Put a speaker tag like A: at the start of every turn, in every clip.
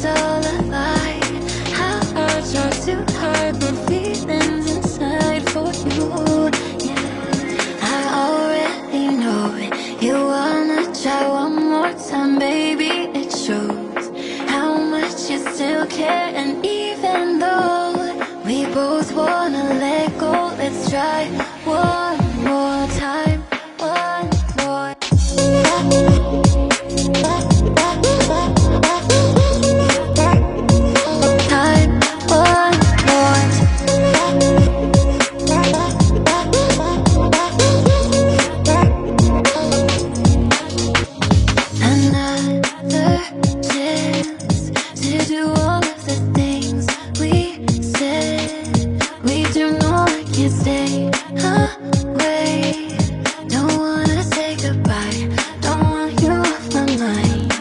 A: all a lie. How I try to hide my feelings inside for you. Yeah, I already know it. You wanna try one more time, baby. It shows how much you still care. And even though we both wanna let go, let's try one more time. One more time, one more. Another chance to do all of the things we said. We do know I can't stay away. Don't wanna say goodbye, don't want you off my mind.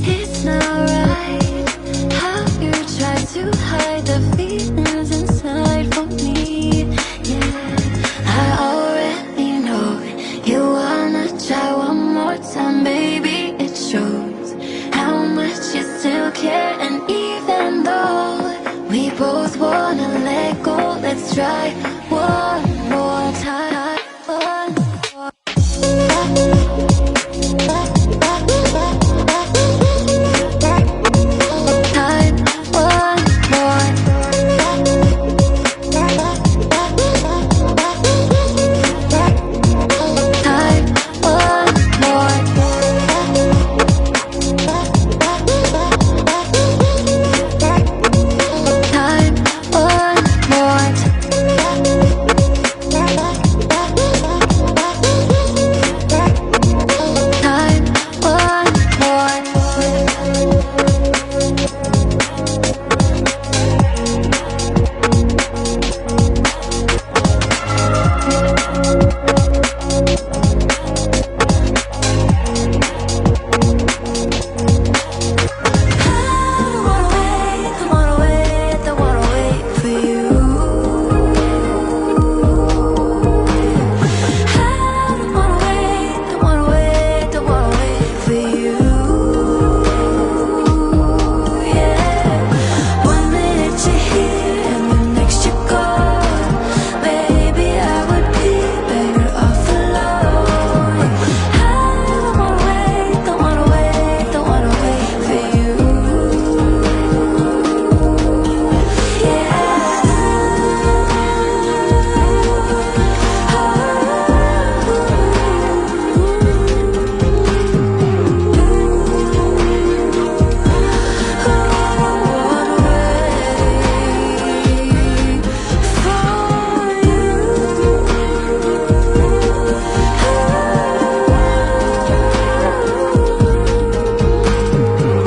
A: It's not right how you try to hide the feelings inside for me. Yeah, I already know it. You wanna try one more time, baby. It shows how much you still care. And even though we both wanna let go, let's try